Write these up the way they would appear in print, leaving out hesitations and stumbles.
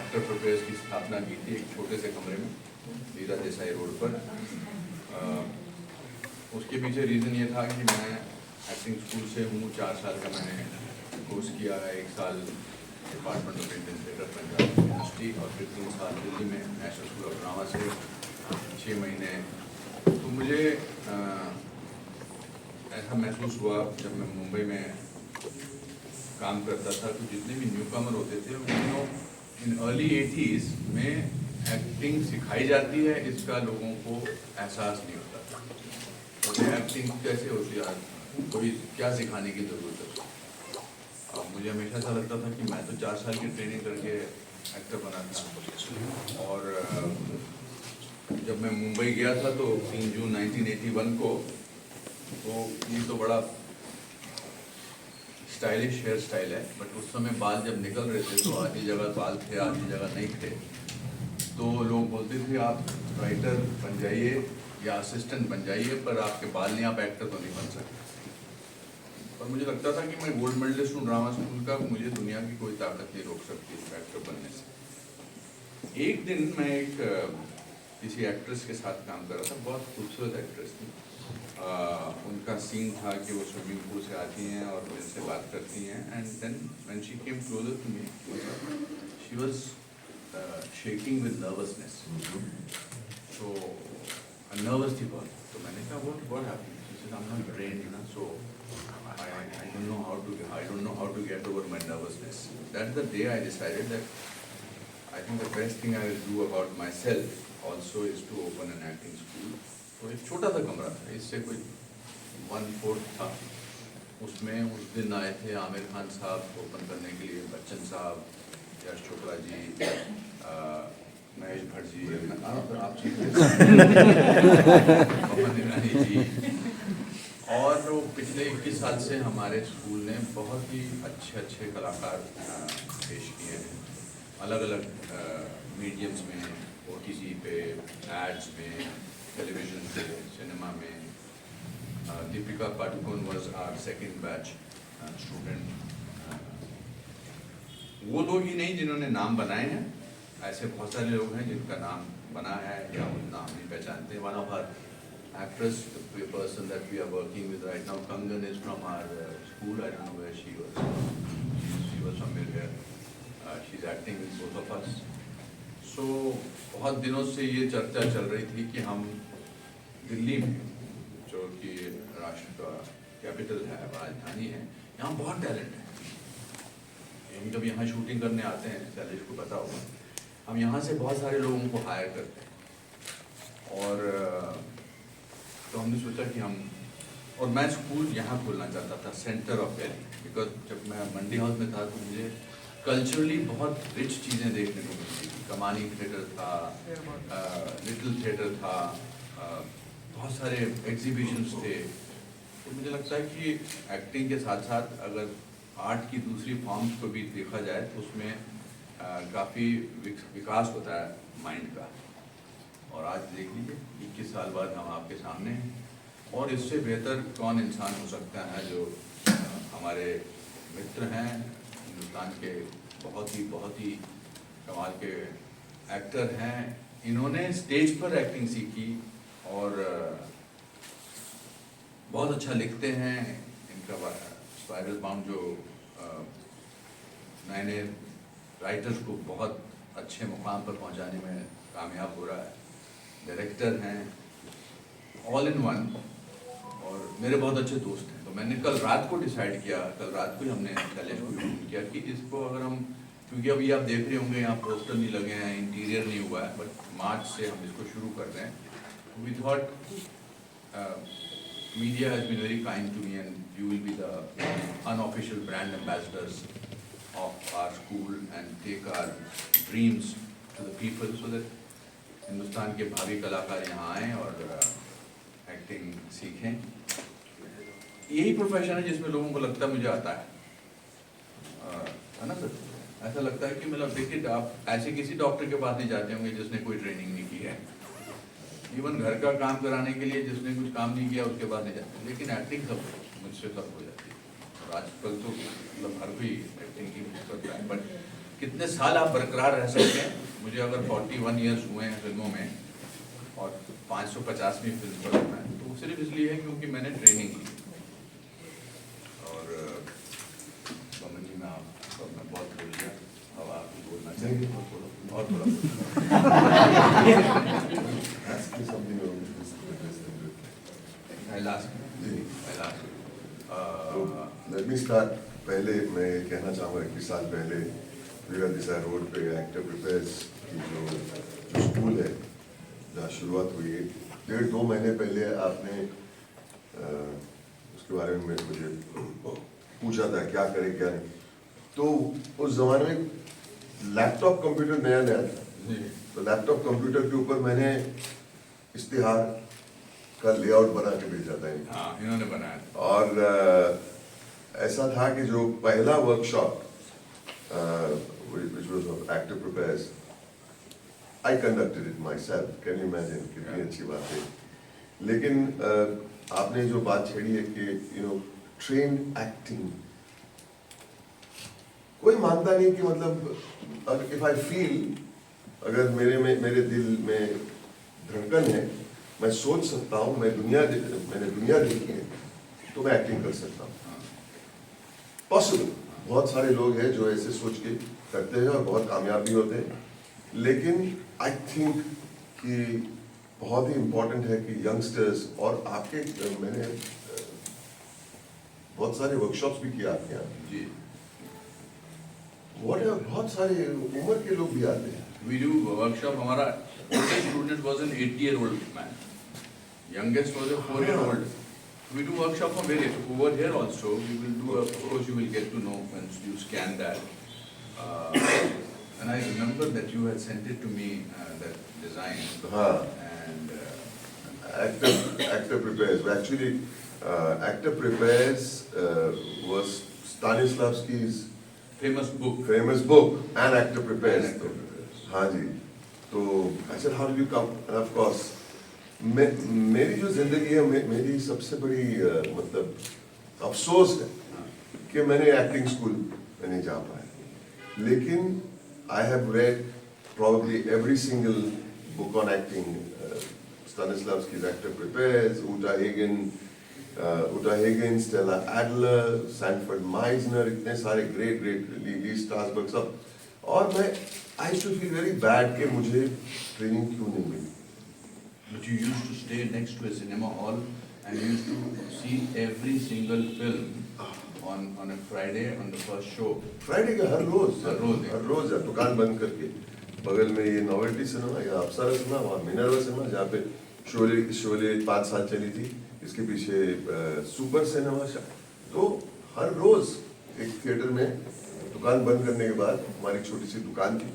Actor प्रोपेयर्स की स्थापना की थी एक छोटे से कमरे में वीरा देसाई रोड पर। उसके पीछे रीज़न ये था कि मैं एक्टिंग स्कूल से हूँ, 4 साल का मैंने कोर्स किया है, 1 साल department of Indian theatre Punjab university और फिर 3 साल दिल्ली में नेशनल स्कूल ऑफ ड्रामा से 6 महीने। तो मुझे ऐसा महसूस हुआ जब मैं मुंबई में काम करता था तो जितने भी न्यू कमर होते थे उनको इन अर्ली 80s में एक्टिंग सिखाई जाती है, इसका लोगों को एहसास नहीं होता था। तो एक्टिंग कैसे होती है, कोई क्या सिखाने की ज़रूरत है। मुझे हमेशा ऐसा लगता था कि मैं तो 4 साल की ट्रेनिंग करके एक्टर बना था। और जब मैं मुंबई गया था तो 3 जून 1981 को, तो ये तो बड़ा स्टाइलिश हेयर स्टाइल है, बट उस समय बाल जब निकल रहे थे तो आधी जगह बाल थे, आधी जगह नहीं थे। तो लोग बोलते थे आप राइटर बन जाइए या असिस्टेंट बन जाइए, पर आपके बाल नहीं, आप एक्टर तो नहीं बन सकते। और मुझे लगता था कि मैं गोल्ड मेडलिस्ट हूँ ड्रामा स्कूल का, मुझे दुनिया की कोई ताकत नहीं रोक सकती एक्टर बनने से। एक दिन मैं एक किसी एक्ट्रेस के साथ काम कर रहा था, बहुत खूबसूरत एक्ट्रेस थी। उनका सीन था कि वो स्विमिंग पूल से आती हैं और मेरे से बात करती हैं, and then when she came closer to me she was shaking with nervousness. So nervous थी बहुत। तो मैंने कहा what happened? She said I am not trained, you know, so I don't know how to get over my nervousness. That's the day I decided that I think the best thing I will do about myself also is to open an acting school. तो एक छोटा सा कमरा था, इससे कोई 1/4 था। उसमें उस दिन आए थे आमिर खान साहब ओपन करने के लिए, बच्चन साहब, यश चोपड़ा जी, महेश भट्ट जी, आप पवन ईरानी जी। और वो पिछले 21 साल से हमारे स्कूल ने बहुत ही अच्छे कलाकार पेश किए हैं, अलग अलग मीडियम्स में, OTT पे, एड्स में, टेलीविजन पे, सिनेमा में। Deepika Padukone was our second batch student. वो लोग ही नहीं जिन्होंने नाम बनाए हैं, ऐसे बहुत सारे लोग हैं जिनका नाम बना है या वो नाम नहीं पहचानते। One of our actress, the person that we are working with right now, Kangan, is from our school. I don't know where she was. She was somewhere here. She's acting with both of us. So बहुत दिनों से ये चर्चा चल रही थी कि हम दिल्ली में, जो कि राष्ट्र का कैपिटल है, राजधानी है, यहाँ बहुत टैलेंट है। हम जब यहाँ शूटिंग करने आते हैं, शैलेश को पता होगा, हम यहाँ से बहुत सारे लोगों को हायर करते हैं। और तो हमने सोचा कि हम, और मैं स्कूल यहाँ खोलना चाहता था, सेंटर ऑफ दिल्ली, बिकॉज जब मैं मंडी हाउस में था तो मुझे कल्चरली बहुत रिच चीज़ें देखने को मिलती थी। कमानी थिएटर था, लिटिल थिएटर था, बहुत सारे एग्जीबिशंस थे। तो मुझे लगता है कि एक्टिंग के साथ साथ अगर आर्ट की दूसरी फॉर्म्स को भी देखा जाए तो उसमें काफ़ी विकास होता है माइंड का। और आज देख लीजिए 21 साल बाद हम आपके सामने हैं, और इससे बेहतर कौन इंसान हो सकता है जो हमारे मित्र हैं, हिंदुस्तान के बहुत ही कमाल के एक्टर हैं। इन्होंने स्टेज पर एक्टिंग सीखी और बहुत अच्छा लिखते हैं। इनका स्पाइरल बाउंड जो नए राइटर्स को बहुत अच्छे मुकाम पर पहुंचाने में कामयाब हो रहा है। डायरेक्टर हैं, ऑल इन वन, और मेरे बहुत अच्छे दोस्त हैं। तो मैंने कल रात को डिसाइड किया, कल रात को ही हमने शैलेश को फोन किया कि इसको अगर हम, क्योंकि अभी आप देख रहे होंगे यहाँ पोस्टर नहीं लगे हैं, इंटीरियर नहीं हुआ है, बट मार्च से हम इसको शुरू कर रहे हैं। We thought media has been very kind to me and you will be the unofficial brand ambassadors of our school and take our dreams to the people, so that Hindustan के भावी कलाकार यहाँ आएँ और एक्टिंग सीखें। यही प्रोफेशन है जिसमें लोगों को लगता है मुझे आता है ना सर? ऐसा लगता है कि मतलब देखिए, आप ऐसे किसी डॉक्टर के पास नहीं जाते होंगे जिसने कोई ट्रेनिंग नहीं की है। इवन घर का काम कराने के लिए जिसने कुछ काम नहीं किया उसके पास नहीं जाते, लेकिन एक्टिंग सब मुझसे सब हो जाती है। और आजकल तो मतलब हर कोई एक्टिंग की कोशिश करता है, बट कितने साल आप बरकरार रह सकते हैं। मुझे अगर 41 ईयर्स हुए हैं फिल्मों में और 550वीं फिल्म पर हूँ मैं, तो सिर्फ इसलिए है क्योंकि मैंने ट्रेनिंग की। और बमन जी मैं बहुत बोल गया, अब आप बोलना चाहिए और थोड़ा लेट मी स्टार्ट। पहले मैं कहना चाहूँगा 21 साल पहले वीरा देसाई रोड पे एक्टर प्रिपेयर्स की जो स्कूल है जहाँ शुरुआत हुई है, 1.5-2 महीने पहले आपने उसके बारे में मुझे पूछा था क्या करे क्या नहीं। तो उस जमाने में लैपटॉप कंप्यूटर नया नया था, तो लैपटॉप कंप्यूटर के ऊपर मैंने इश्तिहार का लेआउट बना के भेजा था इन्होंने बनाया। और ऐसा था कि जो पहला workshop which was of actor prepares, I conducted it myself. Can you imagine? कितनी अच्छी बात है। लेकिन आपने जो बात छेड़ी है कि trained acting, कोई मानता नहीं कि मतलब if I feel, अगर मेरे दिल में धड़कन है, मैं सोच सकता हूँ, मैंने दुनिया देखी है, तो मैं एक्टिंग कर सकता हूँ। पॉसिबल, बहुत सारे लोग हैं जो ऐसे सोच के करते हैं और बहुत कामयाब भी होते हैं, लेकिन आई थिंक कि बहुत ही इम्पोर्टेंट है कि यंगस्टर्स और आपके मैंने बहुत सारे वर्कशॉप्स भी किए आपके यहाँ जी। बहुत सारे उम्र के लोग भी आते हैं। We do workshop. हमारा oldest student was an 80-year-old man. Youngest was a 4-year-old. We do workshop for various. Over here also, we will do. Of course, you will get to know when you scan that. And I remember that you had sent it to me, that design. And Actor Prepares. Actually, Actor Prepares was Stanislavski's famous book. And Actor Prepares. हाँ जी। तो I said, how did you come? And of course, मेरी जो जिंदगी है, मेरी सबसे बड़ी मतलब अफसोस है कि मैंने एक्टिंग स्कूल में नहीं जा पाया। लेकिन I have read probably every single book on acting. Stanislavski's Actor Prepares, Uta Hagen, Stella Adler, Sanford Meisner, इतने सारे great Lee Strasberg सब। और मैं I used to feel very bad कि मुझे ट्रेनिंग क्यों नहीं मिली। But you used to stay next to a cinema hall and you used to see every single film on a Friday on the first show. Friday का हर रोज दुकान बंद करके बगल में ये नोवेल्टी सिनेमा या अप्सरा सिनेमा, वहाँ मिनर्वा सिनेमा जहाँ पे शोले 5 साल चली थी, इसके पीछे सुपर सिनेमा। तो हर रोज एक थिएटर में दुकान बंद करने के बाद, हमारी छोटी सी दुकान थी,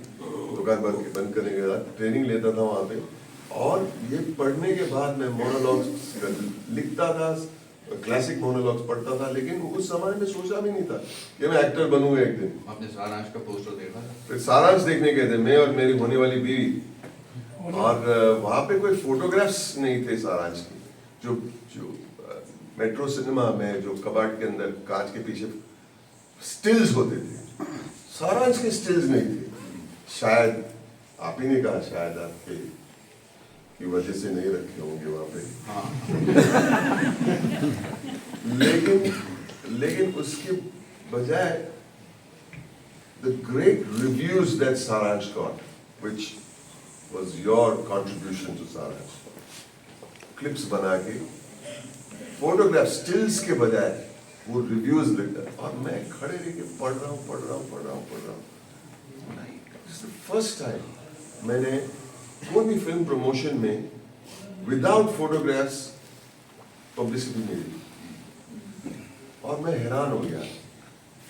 दुकान बंद करने के बाद ट्रेनिंग लेता था वहाँ पे। और ये पढ़ने के बाद मैं मोनोलॉग्स लिखता था, क्लासिक मोनोलॉग्स पढ़ता था, लेकिन उस समय में सोचा भी नहीं था कि मैं एक्टर बनूंगा एक दिन। आपने सारांश का पोस्टर देखा था? फिर सारांश देखने गए थे, मैं और मेरी होने वाली बीवी, और वहाँ पे कोई फोटोग्राफ्स नहीं थे सारांश की। जो मेट्रो सिनेमा में जो कबाड़ के अंदर कांच के पीछे स्टिल्स होते थे, सारांश के स्टिल्स नहीं थे। शायद आप ही ने कहा, शायद आपके की वजह से नहीं रखे होंगे वहाँ पे। लेकिन उसके बजाय the great reviews that Saransh got, which was your contribution to Saransh, clips बना के, photographs, stills के बजाय वो reviews लिखता, और मैं खड़े रह के पढ़ रहा हूँ। It's the first time मैंने कोई भी फिल्म प्रमोशन में विदाउट फोटोग्राफ्स पब्लिसिटी मिली, और मैं हैरान हो गया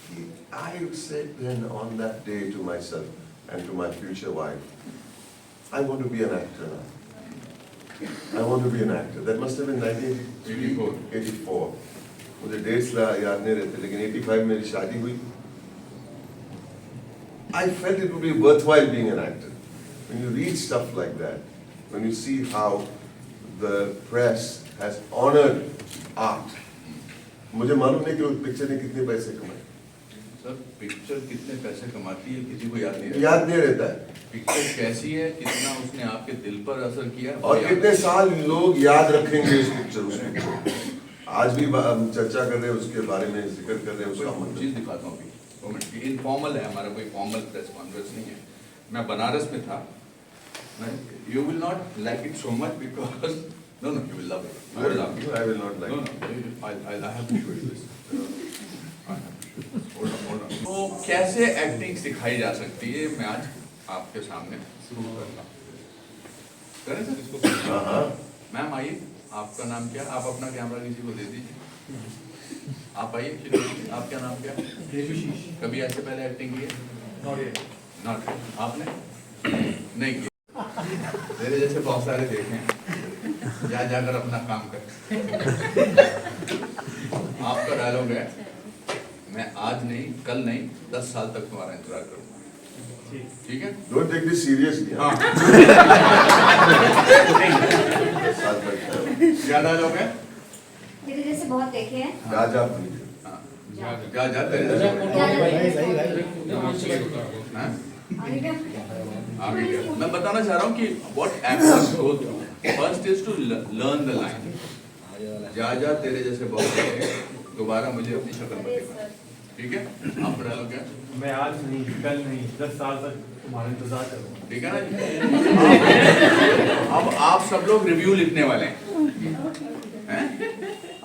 कि I said then on that day to myself and to my future wife, I want to be an actor now. I want to be an actor. That must have been 1984. मुझे dates याद नहीं रहते, लेकिन 85 मेरी शादी हुई। I felt it would be worthwhile being an actor. When you read stuff like that, when you see how the press has honored art, मुझे मालूम नहीं कि उस पिक्चर ने कितने पैसे कमाए, सर पिक्चर कितने पैसे कमाती है किसी को याद नहीं रहता। याद नहीं रहता है। पिक्चर कैसी है, कितना उसने आपके दिल पर असर किया और कितने साल लोग याद रखेंगे इस पिक्चर उसको। आज भी हम चर्चा कर रहे हैं उसके बारे में, जिक्र कर रहे हैं उसका मतलब। चीज दिखाता हूँ अभी 2 मिनट की। इनफॉर्मल है हमारा, कोई फॉर्मल प्रेस कॉन्फ्रेंस नहीं है। मैं बनारस में था। You will not like it so much because no no you will love it. I will not like No, it. no, I have to show you this. Hold on, hold on. तो कैसे acting सिखाई जा सकती है, मैं आज आपके सामने शुरू करता हूँ। करें सर? हाँ हाँ। मैम आइए, आपका नाम क्या? आप अपना कैमरा किसी को दे दीजिए। आप आइए, शुरू कीजिए। आपका नाम क्या? देवशीष। कभी ऐसे पहले एक्टिंग की है? नॉट। आपने? नहीं की। मेरे जैसे बहुत सारे देखे हैं, जा जाकर अपना काम कर। आपका डायलॉग है, मैं आज नहीं, कल नहीं, 10 साल तक तुम्हारा इंतजार करूंगा। ठीक है? Don't take this seriously. हाँ। क्या डायलॉग है? तेरे जैसे बहुत देखे हैं। राजा हाँ। जा जा तेरे जैसे। हाँ? आगे क्या? आगे क्या? मैं बताना चाह रहा हूँ कि what actors go through. First is to learn the line. जा जा तेरे जैसे बहुत देखे, दोबारा मुझे अपनी शक्ल मत दिखा। ठीक है? आपका डायलॉग क्या? मैं आज नहीं, कल नहीं, 10 साल तक तुम्हारा इंतजार करूंगा। ठीक है ना? अब आप सब लोग रिव्यू लिखने वाले हैं।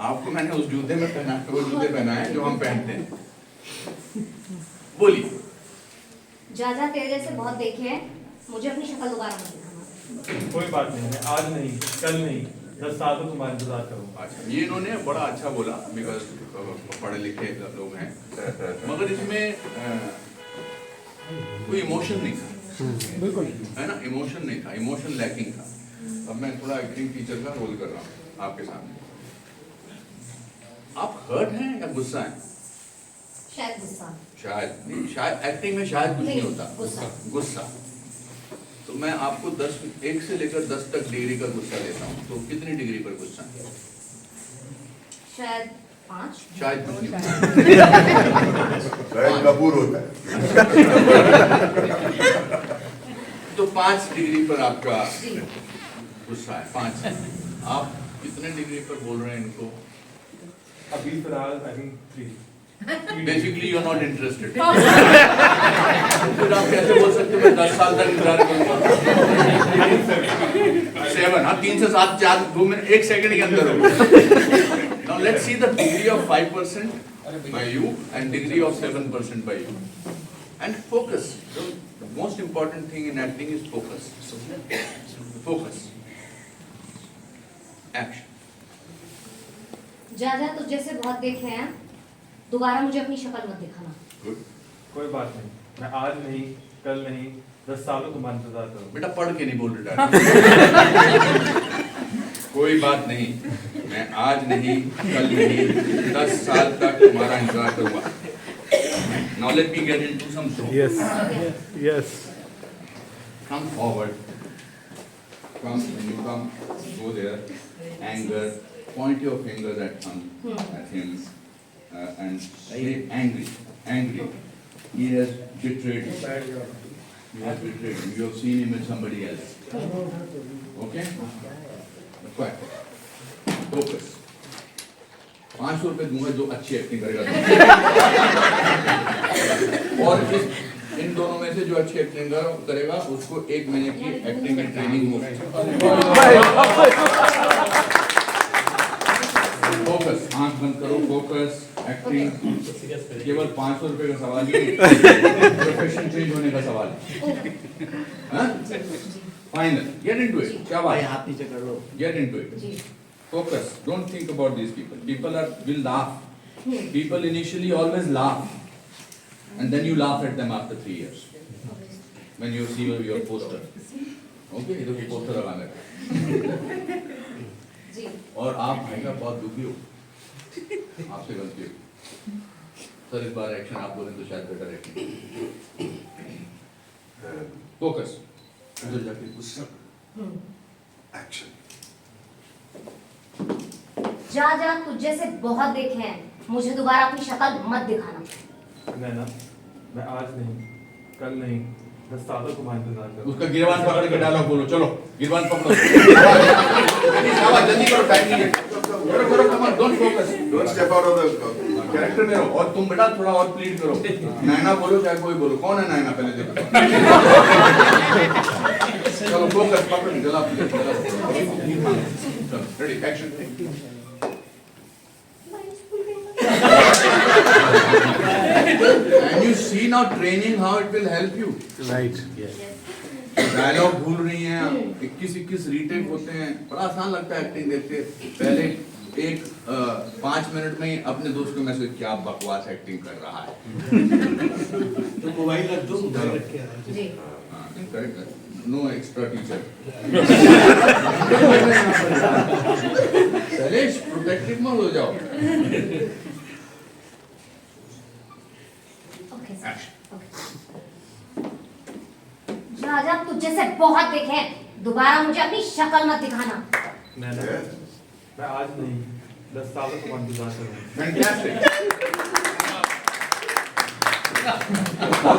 आपको मैंने उस जूते में पहना, वो जूते पहना है जो हम पहनते हैं। बोलिए। जा जा तेरे जैसे बहुत देखे हैं, मुझे अपनी शक्ल दोबारा मत दिखाना। कोई बात नहीं, मैं आज नहीं, कल नहीं, 10 साल तक तुम्हारा इंतजार करूंगा। अच्छा, ये इन्होंने बड़ा अच्छा बोला, बिकॉज पढ़े लिखे लोग हैं, मगर इसमें कोई इमोशन नहीं था। बिल्कुल है ना? इमोशन नहीं था, इमोशन लैकिंग था। अब मैं थोड़ा एक्टिंग टीचर का रोल कर रहा हूँ आपके सामने। आप हर्ट हैं या गुस्सा हैं? शायद गुस्सा। शायद नहीं, शायद एक्टिंग में शायद कुछ नहीं होता। गुस्सा। गुस्सा। तो मैं आपको 1 से लेकर 10 तक डिग्री का गुस्सा देता हूँ, तो कितनी डिग्री पर गुस्सा? शायद 5। शायद कुछ नहीं होता। शायद कपूर होता है। तो 5 डिग्री पर आपका जी। गुस्सा है। 5। आप कितने डिग्री पर बोल रहे हैं इनको? अभी फिलहाल I think 3। Basically you are not interested. फिर आप कैसे बोल सकते हो 10 साल तक इंतजार करूंगा? 7। हाँ, 3 से 7, 4, 2 मिनट, 1 सेकंड के अंदर होगा। Now let's see the degree of 5% by you and degree of 7% by you. And focus. The most important thing in acting is focus. Focus. Action. जा जा तुझ जैसे बहुत देखे हैं, दोबारा मुझे अपनी शक्ल मत दिखाना। Good. कोई बात नहीं, मैं आज नहीं, कल नहीं, 10 साल तक तुम्हारा इंतजार करूंगा। बेटा पढ़ के नहीं बोल रहा। कोई बात नहीं, मैं आज नहीं, कल नहीं, 10 साल तक तुम्हारा इंतजार करूंगा। Now let me get into some show. Yes. Come forward. Come, when you come, go there. Anger. Point your fingers at him, and say angry. Angry. He has betrayed you. He has betrayed you. You have seen him with somebody else. Okay? Quiet. Focus. 500 रुपए दूंगा जो अच्छी acting करेगा। और इन दोनों में से जो अच्छी एक्टिंग करेगा उसको 1 महीने की एक्टिंग की ट्रेनिंग होगी। फोकस, आंख बंद करो, फोकस, एक्टिंग। केवल 500 रुपए का सवाल नहीं, प्रोफेशन चेंज होने का सवाल है। Final, get into it. क्या बात है? हाथ नीचे कर लो। Get into it. जी। Focus. Don't think about these people. People will laugh. People initially always laugh, and then you laugh at them after 3 years when you see your poster. Okay, इधर कोई poster लगाना है। जी। और आप भाई का बहुत दुखी हो, आपसे गलती हो। सर इस बार एक्शन आप बोलें तो शायद बेटर एक्टिंग। फोकस। उधर जाके गुस्सा। एक्शन। जा जा तुझ जैसे बहुत देखे हैं, मुझे दोबारा अपनी शक्ल मत दिखाना। नैना, मैं आज नहीं, कल नहीं, 10 सालों तुम्हारा इंतजार करूंगा। उसका गिरबान पकड़ के डायलॉग बोलो, चलो गिरबान पकड़ो। जल्दी करो, टाइम नहीं है। करो करो, come on, don't focus, Don't step out of the character में रहो। और तुम बेटा थोड़ा और प्लीड करो, नैना बोलो चाहे कोई बोलो। कौन है नैना पहले देखो। चलो फोकस पकड़ो, जला चलो ready action. And you see now training how it will help you. Right. Dialogue भूल रही हैं, 21 रीटेक होते हैं, बड़ा आसान लगता है एक्टिंग देखते। पहले 5 मिनट में ही अपने दोस्त को मैसेज, क्या बकवास एक्टिंग कर रहा है। तो मोबाइल रख दो, मोबाइल रख के जी no extra teacher. Shailesh protective मत हो जाओ। Okay Action. राजा तुझे से बहुत देखे हैं, दोबारा मुझे अपनी शक्ल मत दिखाना। नैना, मैं आज नहीं, 10 सालों तुम्हारा इंतजार करूंगा। Fantastic.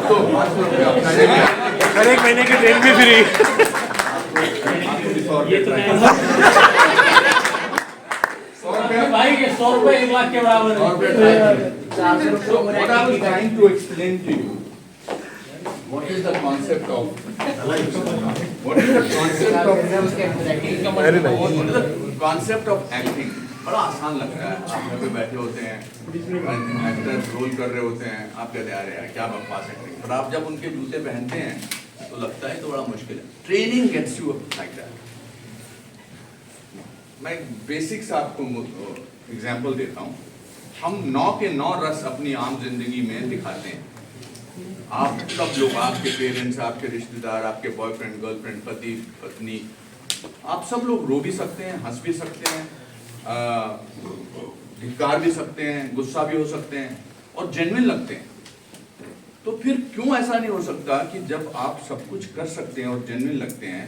तो 500 रुपया अपना ले लिया। और 1 महीने की ट्रेन भी फ्री। ये तो नहीं भाई, ये 100 रुपए 1 लाख के बराबर है। So what I was trying to explain to you, what is the concept of acting? बड़ा आसान लगता है। आप घर पे बैठे होते हैं, एक्टर रोल कर रहे होते हैं, आप कहते हैं अरे यार क्या बकवास एक्टिंग, पर आप जब उनके जूते पहनते हैं तो लगता है तो बड़ा मुश्किल है। Training gets you like that. मैं बेसिक्स आपको एग्जांपल देता हूँ। हम 9 के 9 रस अपनी आम जिंदगी में दिखाते हैं। आप सब लोग, आपके पेरेंट्स, आपके रिश्तेदार, आपके बॉयफ्रेंड, गर्लफ्रेंड, पति पत्नी, आप सब लोग रो भी सकते हैं, हंस भी सकते हैं, धिक्कार भी सकते हैं, गुस्सा भी हो सकते हैं और जेन्युइन लगते हैं। तो फिर क्यों ऐसा नहीं हो सकता कि जब आप सब कुछ कर सकते हैं और जेन्युइन लगते हैं,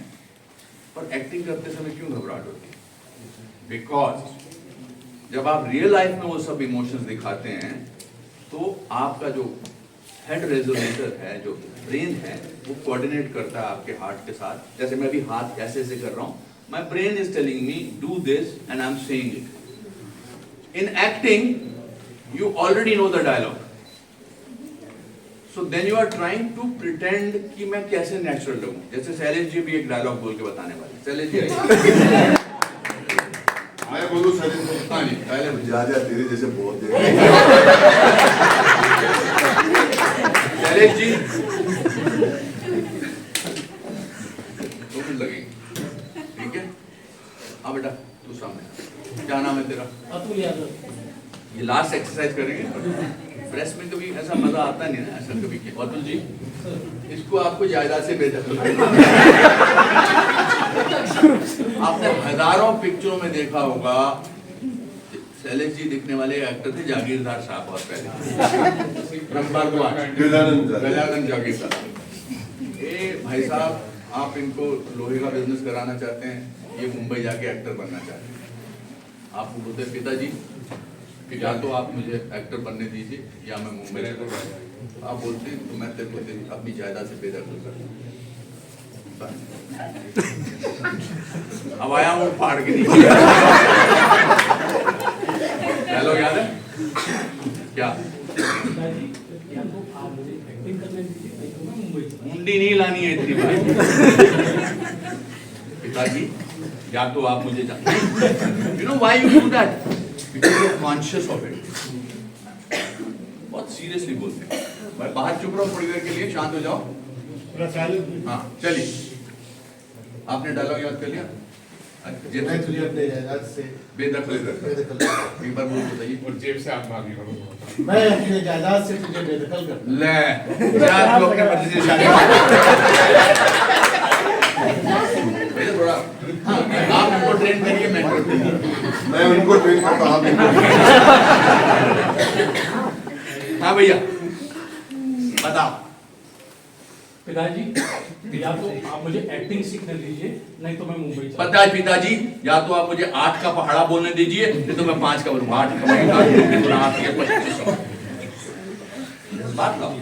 पर एक्टिंग करते समय क्यों घबराहट होती है? बिकॉज जब आप रियल लाइफ में वो सब इमोशंस दिखाते हैं तो आपका जो हेड रेजोनेटर है, जो ब्रेन है, वो कोऑर्डिनेट करता है आपके हार्ट के साथ। जैसे मैं अभी हाथ ऐसे ऐसे कर रहा हूँ, my brain is telling me do this and I am saying it. In acting you already know the dialogue, so then you are trying to pretend कि मैं कैसे नेचुरल लगूं। जैसे शैलेश जी भी एक डायलॉग बोल के बताने वाले। शैलेश जी मैं बोलूं सर, हाँ जी, पहले जा तेरे जैसे बहुत देर शैलेश जी 2 मिनट लगेंगे, ठीक है? हाँ बेटा तू सामने, क्या नाम है तेरा? अतुल यादव। ये लास्ट एक्सरसाइज करेंगे। प्रेस में कभी ऐसा मजा आता नहीं ना, ऐसा कभी किया। अतुल जी, इसको आपको जायदाद से बेदखल करना। आपने हजारों पिक्चरों में देखा होगा, शैलेश जी दिखने वाले एक्टर थे जागीरदार साहब बहुत पहले, गजानंद जागीरदार। ये भाई साहब, आप इनको लोहे का बिजनेस कराना चाहते हैं, ये मुंबई जाके एक्टर बनना चाहते हैं। आपको बोलते हैं पिताजी कि या तो आप मुझे एक्टर बनने दीजिए या मैं मुंबई चला जाऊं। आप बोलते हैं तो मैं तेरे को अपनी जायदाद से बेदखल कर दूं। अब आया हूँ फाड़ के नीचे। डायलॉग याद है क्या? या तो आप मुझे एक्टिंग करने दीजिए, नहीं तो मैं मुंबई चला मुंडी नहीं लानी है इतनी बार। पिताजी या तो आप मुझे you know why you do that? Because you are conscious of it. बहुत सीरियसली बोलते हैं। भाई बाहर चुप रहो थोड़ी देर के लिए, शांत हो जाओ। हाँ चलिए, आपने डायलॉग याद कर लिया? मैं तुझे अपने जायदाद से बेदखल बेदखल एक बार बोल बताइए। और जेब से आप मांगी हो। मैं अपने जायदाद से तुझे बेदखल करता ले चार लोग के पति से शादी थोड़ा। हाँ, आप उनको ट्रेन करिए, मैं मैं उनको ट्रेन करता हूँ। हाँ भैया बताओ। पिताजी या तो आप मुझे एक्टिंग सीखने दीजिए, नहीं तो मैं मुंबई चला पता है पिताजी, या तो आप मुझे 8 का पहाड़ा बोलने दीजिए, नहीं तो मैं 5 का बोलूंगा। 8 का पहाड़ा 8 के 2500। जज्बात लाओ,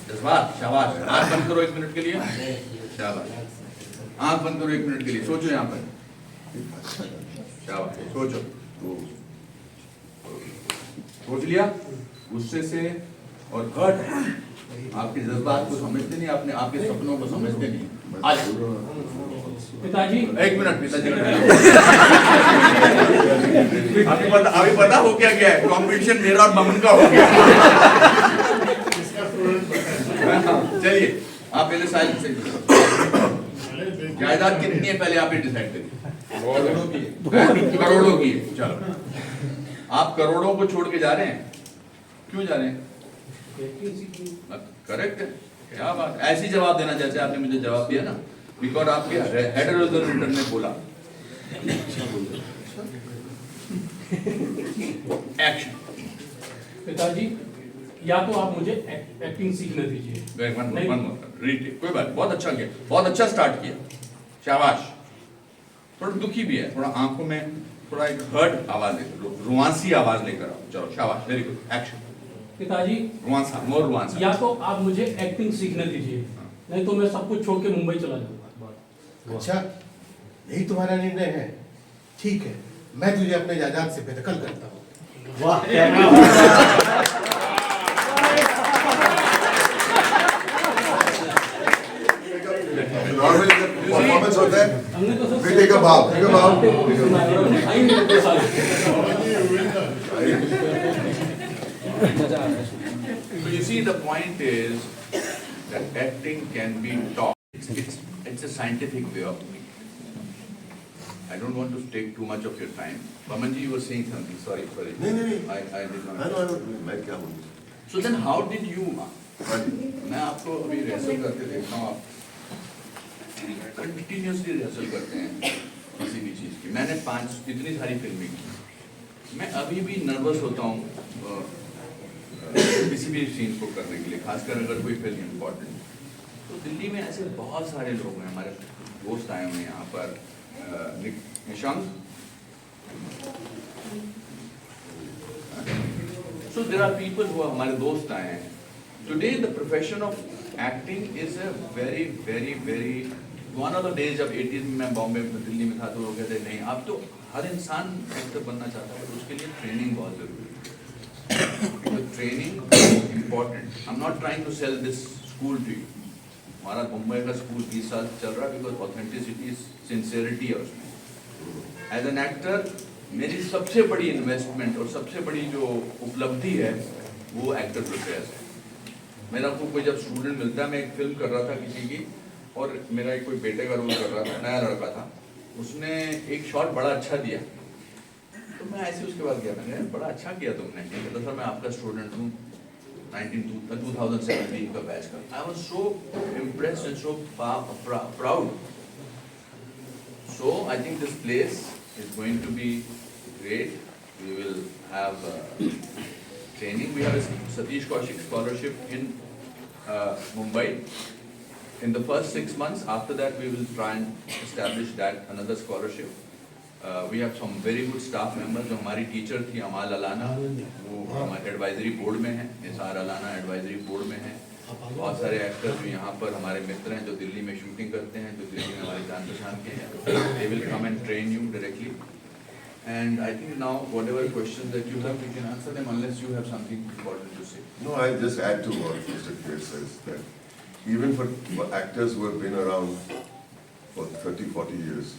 जज्बात, शाबाश। आंख बंद करो 1 मिनट के लिए, शाबाश। आंख बंद करो 1 मिनट के लिए, सोचो यहाँ पर, शाबाश, सोचो। सोच लिया? गुस्से से और हर्ट, आपके जज्बात को समझते नहीं, आपने आपके सपनों को समझते नहीं। आज पिताजी 1 मिनट, पिताजी अभी पता हो क्या गया है, कंपटीशन मेरा और बमन का हो गया। चलिए आप पहले साइलेंस से, जायदाद कितनी है पहले आप ही डिसाइड करिए। करोड़ों की है। चलो आप करोड़ों को छोड़ के जा रहे हैं, क्यों जा रहे हैं? करेक्ट है, क्या बात, ऐसी जवाब देना जैसे आपने मुझे जवाब दिया ना, बिकॉज आपके हेड रेजोल्यूटर ने बोला। एक्शन। पिताजी या तो आप मुझे एक्टिंग सीखने दीजिए। कोई बात, बहुत अच्छा किया, बहुत अच्छा स्टार्ट किया, शाबाश। थोड़ा दुखी भी है, थोड़ा आंखों में थोड़ा एक हर्ट आवाज लेकर, रुआंसी आवाज लेकर आओ। चलो शाबाश, वेरी गुड, एक्शन। पिताजी रुआंसा, मोर रुआंसा। या तो आप मुझे एक्टिंग सीखने दीजिए, नहीं तो मैं सब कुछ छोड़ के मुंबई चला जाऊंगा। अच्छा, यही तुम्हारा निर्णय है? ठीक है, मैं तुझे अपने जायदाद से बेदखल करता हूँ। वाह, नॉर्मली जब परफॉर्मेंस होता है, हमने तो we take a bow, take a bow. आई नहीं तो साल। So you see, the point is that acting can be taught. It's a scientific way of doing it. I don't want to take too much of your time. Bamanji, you were saying something. Sorry. नहीं। I did not. I know, मैं क्या बोलूँ? So then, how did you? हाँ जी। मैं आपको अभी rehearsal करते देखता हूँ, आप कंटिन्यूसली रिहर्सल करते हैं किसी भी चीज़ की। मैंने इतनी सारी फिल्में की, मैं अभी भी नर्वस होता हूँ किसी भी सीन को करने के लिए, खासकर अगर कोई फिल्म इम्पोर्टेंट। तो दिल्ली में ऐसे बहुत सारे लोग हैं, हमारे दोस्त आए हुए हैं यहाँ पर, Nishank. So there are people who are हमारे दोस्त आए हैं। Today the profession of acting is a very very very one of the days जब 80s में मैं बॉम्बे में दिल्ली में था तो लोग कहते नहीं, अब तो हर इंसान एक्टर बनना चाहता है, उसके लिए ट्रेनिंग बहुत जरूरी है। तो training important. I am not trying to sell this school to you. हमारा मुंबई का स्कूल 20 साल चल रहा है, बिकॉज ऑथेंटिसिटी सिंसियरिटी है उसमें। एज एन एक्टर मेरी सबसे बड़ी इन्वेस्टमेंट और सबसे बड़ी जो उपलब्धि है वो एक्टर प्रोसेस है। मेरा को कोई जब स्टूडेंट मिलता है, मैं एक फिल्म कर रहा था किसी की, और मेरा एक कोई बेटे का रोल कर रहा था, नया लड़का था, उसने एक शॉट बड़ा अच्छा दिया, तो मैं ऐसे उसके बाद गया, मैंने बड़ा अच्छा किया तुमने। कहता सर मैं आपका स्टूडेंट हूँ, 2017 का बैच का। I was so impressed and so proud. So I think this place is going to be great. We will have training. We have a Satish Kaushik scholarship in Mumbai. In the first 6 months, after that we will try and establish that another scholarship. We have some very good staff members. जो हमारी teacher थी अमाल Alana, वो हमारे advisory board में है। Nisar Alana advisory board में है। बहुत सारे एक्टर्स जो यहाँ पर हमारे मित्र हैं, जो दिल्ली में शूटिंग करते हैं, जो दिल्ली में हमारी जान पहचान के हैं, they will come and train you directly. And I think now whatever questions that you have, you can answer them unless you have something important to say. No, I just add to what Mr. K says, that even for actors who have been around for 30-40 years,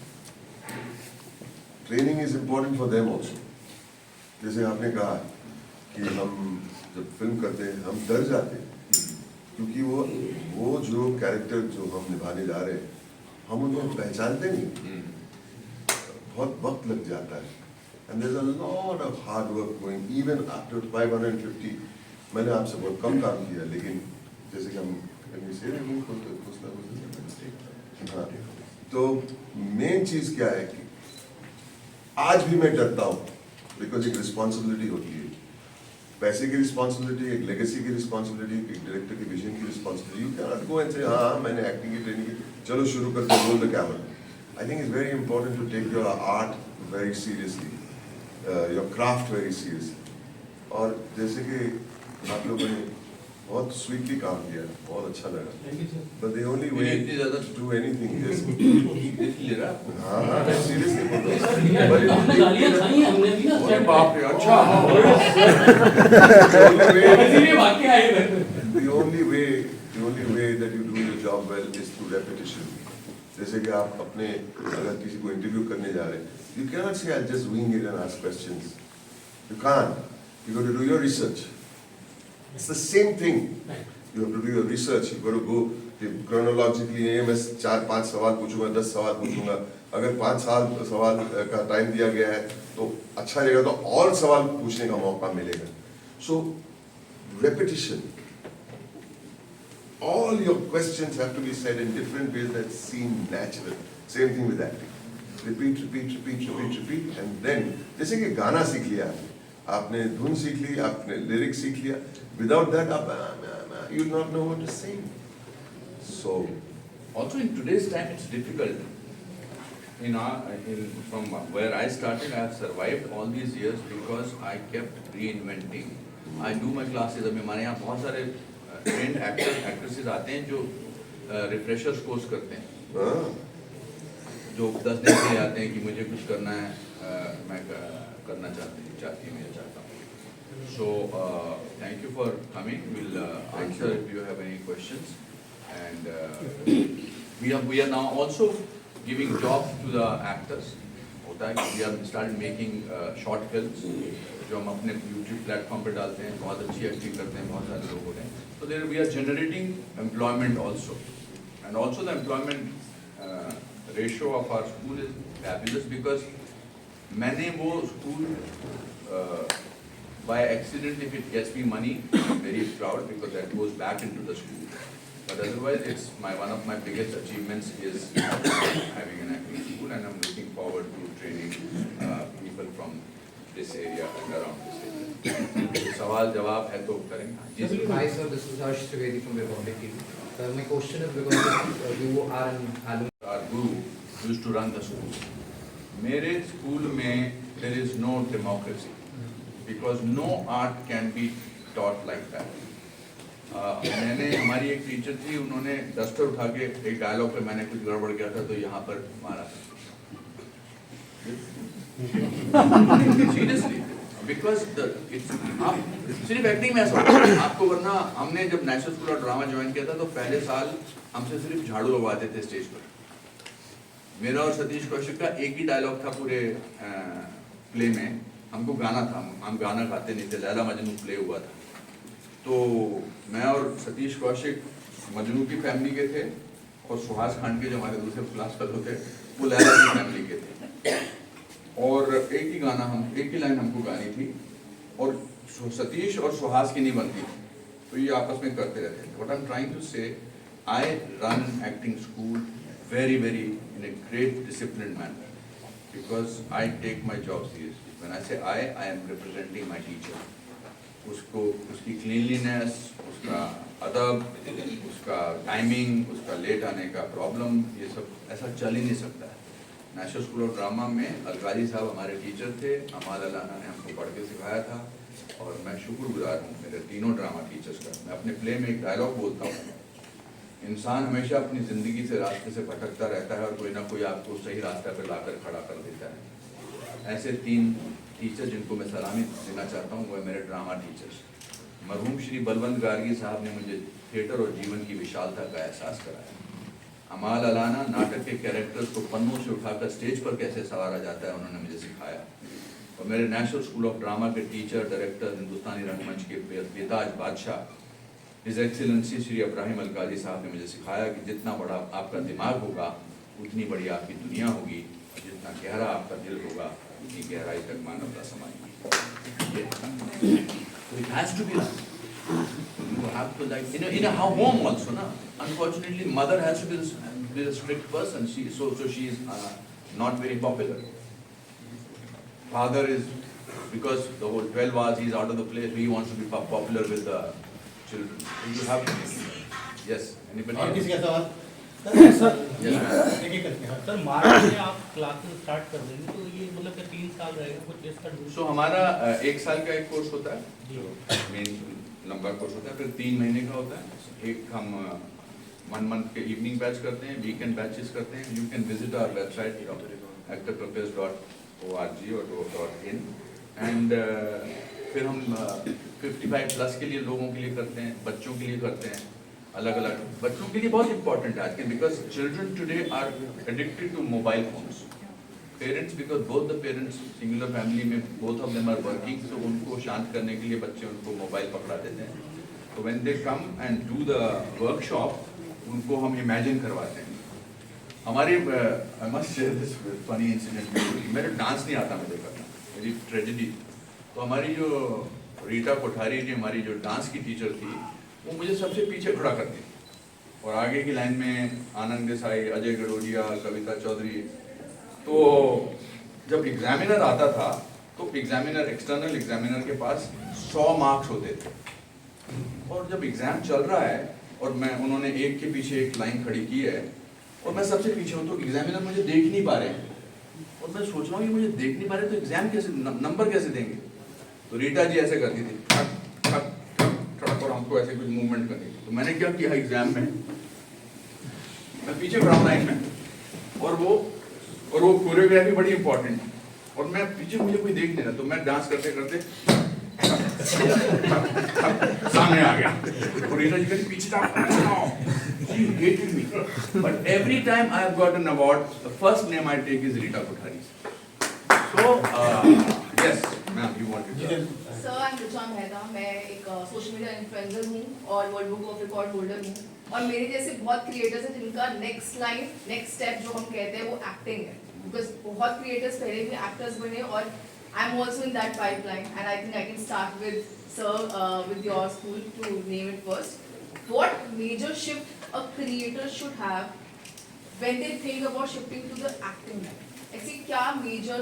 training is important for them also. जैसे आपने कहा कि हम जब film करते हैं हम डर जाते हैं, क्योंकि वो जो कैरेक्टर जो हम निभाने जा रहे हैं हम उन्हें पहचानते नहीं, बहुत वक्त लग जाता है। And there is a lot of hard work going even after 550। मैंने आपसे बहुत कम काम किया, लेकिन जैसे कि हम हाँ, तो मेन चीज क्या है कि आज भी मैं डरता हूँ, बिकॉज एक रिस्पॉन्सिबिलिटी होती है, पैसे की रिस्पॉन्सिबिलिटी, एक लेगेसी की रिस्पॉन्सिबिलिटी, एक डायरेक्टर के विजन की responsibility. You can not go and से हाँ मैंने एक्टिंग की ट्रेनिंग की, चलो शुरू करते हैं, roll the camera. I think it's very important to take your art very seriously, your craft very seriously. और जैसे कि आप लोगों ने बहुत स्वीटली काम किया, बहुत अच्छा लगा। Thank you sir. But the only ये way इतनी ज़्यादा to do anything is देख ले रहा है। हाँ हाँ मैं सीरियसली बोल रहा हूँ। हमने गालियाँ खाई हैं, हमने भी ना अरे बाप रे, अच्छा हाँ इसीलिए भाग के आए घर पे। The only way that you do your job well is through repetition. जैसे कि आप अपने अगर किसी को इंटरव्यू करने जा रहे हैं, you cannot say I'll just wing it and ask questions. You can't. You got to do your research. It's the same thing. You have to do your research. You got to go chronologically. मैं 4-5 सवाल पूछूंगा, 10 सवाल पूछूंगा. अगर 5 सवाल का time दिया गया है, तो अच्छा रहेगा तो और सवाल पूछने का मौका मिलेगा. So repetition. All your questions have to be said in different ways that seem natural. Same thing with acting. Repeat, and then जैसे कि गाना सीख लिया आपने धुन सीख ली, आपने लिरिक्स सीख लिया. Without that, you'll not know what to sing. So, Also in today's time it's difficult. From where I started, I have survived all these years because I kept reinventing. I do my classes. अभी हमारे यहाँ बहुत सारे trained actresses आते हैं जो refreshers course करते हैं, हाँ, जो 10 दिन के लिए आते हैं कि मुझे कुछ करना है, मैं करना चाहती हूँ या चाहता हूँ. So thank you for coming. We'll answer if you have any questions. And we are now also giving jobs to the actors. होता है कि we have started making short films जो हम अपने YouTube platform पे डालते हैं. बहुत अच्छी एक्टिंग करते हैं बहुत सारे लोग होते हैं. So there we are generating employment also. And also the employment ratio of our school is fabulous because मैंने वो school by accident, if it gets me money, I'm very proud because that goes back into the school. But otherwise, it's one of my biggest achievements is having an acting school, and I'm looking forward to training people from this area and around this area. सवाल जवाब है तो करेंगे. Yes, hi sir, this is Harsh Trivedi from Republic TV. My question is because you are an alumni. Our guru used to run the school. मेरे school में there is no democracy because no art can be taught like that. मैंने हमारी एक teacher थी, उन्होंने duster उठा के एक डायलॉग पे मैंने कुछ गड़बड़ किया था तो यहाँ पर मारा था. Seriously, because आप सिर्फ एक्टिंग में ऐसा होता है आपको, वरना हमने जब national school of drama join किया था तो पहले साल हमसे सिर्फ झाड़ू लगवाते थे स्टेज पर. मेरा और सतीश कौशिक का एक ही डायलॉग था पूरे प्ले में. हमको गाना था, हम गाना गाते नहीं थे. लैला मजनू प्ले हुआ था तो मैं और सतीश कौशिक मजनू की फैमिली के थे और सुहास खांडके जो हमारे दूसरे क्लास फेलो थे वो लैला की फैमिली के थे. और एक ही गाना एक ही लाइन हमको गानी थी और सतीश और सुहास की नहीं बनती थी तो ये आपस में करते रहते थे. What I am trying to say, I run acting school very in a great disciplined manner because I take my job seriously. When I say I am representing my teacher. उसको उसकी cleanliness, उसका अदब, उसका timing, उसका late आने का problem, ये सब ऐसा चल ही नहीं सकता है. नेशनल स्कूल ऑफ ड्रामा में अलकाजी साहब हमारे टीचर थे. अमाल अलाना ने हमको पढ़ के सिखाया था और मैं शुक्रगुजार हूँ मेरे तीनों ड्रामा टीचर्स का. मैं अपने प्ले में एक डायलॉग बोलता हूँ, इंसान हमेशा अपनी ज़िंदगी से रास्ते से भटकता रहता है और कोई ना कोई आपको सही रास्ते पर लाकर खड़ा कर देता है. ऐसे 3 टीचर जिनको मैं सलामी देना चाहता हूँ वो है मेरे ड्रामा टीचर्स. मरहूम श्री बलवंत गार्गी साहब ने मुझे थिएटर और जीवन की विशालता का एहसास कराया. अमाल अलाना नाटक के कैरेक्टर्स को पन्नों से उठाकर स्टेज पर कैसे सवारा जाता है उन्होंने मुझे सिखाया. और मेरे नेशनल स्कूल ऑफ ड्रामा के टीचर डायरेक्टर हिंदुस्तानी रंगमंच के बेताज बादशाह हिज एक्सीलेंसी श्री इब्राहिम अलकाजी साहब ने मुझे सिखाया कि जितना बड़ा आपका दिमाग होगा उतनी बड़ी आपकी दुनिया होगी, जितना गहरा आपका दिल होगा उतनी गहराई तक मानवता समाएगी. So it has to be like you have to like in a home also na. Unfortunately, mother has to be a strict person. She is not very popular. Father is, because the whole 12 hours he's out of the place, he wants to be popular with the children. You have yes. Anybody? और किसी का सवाल? Yes, ma'am. एक-एक करके, हाँ. Sir March में आप classes start कर देंगे तो ये मतलब कि 3 साल रहेगा कुछ इसका? So हमारा 1 साल का एक कोर्स होता है जी. मेन लंबा कोर्स होता है, फिर 3 महीने का होता है। एक हम 1 मंथ के इवनिंग बैच करते हैं, वीकेंड बैचेस करते हैं। You can visit our website actorpurpose.org.in and फिर हम 55 प्लस के लिए लोगों के लिए करते हैं, बच्चों के लिए करते हैं, अलग अलग बच्चों के लिए बहुत इंपॉर्टेंट है आज के, because children today are addicted to mobile phones. Parents, because both the parents singular family में both of them are working, तो उनको शांत करने के लिए बच्चे उनको मोबाइल पकड़ा देते हैं। तो when they come and do the workshop, उनको हम इमेजिन करवाते हैं। हमारी I must share this funny incident, मेरे डांस नहीं आता मुझे करना, मेरी ट्रेजेडी। तो हमारी जो रीटा कोठारी जी, हमारी जो डांस की टीचर थी, वो मुझे सबसे पीछे खड़ा करती थी, और आगे की लाइन में आनंद देसाई, अजय गडोरिया, कविता चौधरी। तो जब एग्जामिनर आता था, तो एग्जामिनर, एक्सटर्नल एग्जामिनर के पास 100 मार्क्स होते थे, और जब एग्जाम चल रहा है और उन्होंने एक के पीछे एक लाइन खड़ी की है और मैं सबसे पीछे हूँ, तो एग्जामिनर मुझे देख नहीं पा रहे हैं, और मैं सोच रहा हूँ ये मुझे देख नहीं पा रहे, तो एग्जाम कैसे, नंबर कैसे देंगे? तो रीटा जी ऐसे करती थी, ठक ठक ठक ठक, और हमको ऐसे कुछ मूवमेंट करनी थी। तो मैंने क्या किया, एग्जाम में मैं पीछे खड़ा हूँ लाइन में, और वो कोरियोग्राफी बड़ी इंपॉर्टेंट है, और मैं पीछे, मुझे कोई देख नहीं रहा, तो मैं डांस करते करते सामने आ गया, और रीटा जी कहती पीछे था। She hated me, but every time I have got an award, the first name I take is Rita Kothari. So, yes, ma'am, you want to tell? Sir, I am Rucha Mehta. मैं एक सोशल मीडिया इन्फ्लुएंसर हूँ और world book of record holder हूँ, और मेरे जैसे बहुत creators हैं जिनका नेक्स्ट लाइफ, नेक्स्ट स्टेप जो हम कहते हैं वो एक्टिंग है, बिकॉज बहुत क्रिएटर्स पहले भी एक्टर्स बने, और I am also in that pipeline, and I think I can start with sir, with your school to name it first. What major shift a creator should have when they think about shifting to the acting line? ऐसी क्या major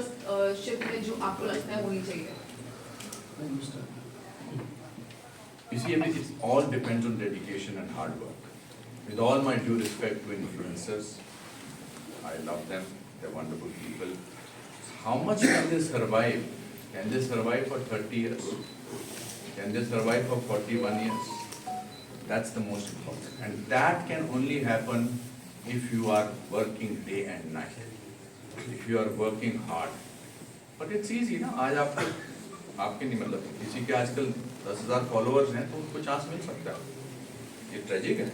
shift है जो आपको लगता है होनी चाहिए? You see, it all depends on dedication and hard work. With all my due respect to influencers, I love them, they're wonderful people. How much can they survive? Can they survive for 30 years? Can they survive for 41 years? That's the most important. And that can only happen if you are working day and night. If you are working hard. But it's easy ना, आज आपके नहीं, मतलब किसी के आजकल 10,000 followers हैं, तो उनको चांस मिल सकता है। ये ट्रेजिक है,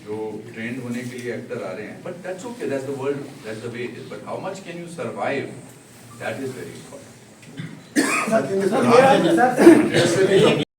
जो ट्रेंड होने के लिए एक्टर आ रहे हैं, but that's okay, that's the world, that's the way it is. But how much can you survive, that is very important.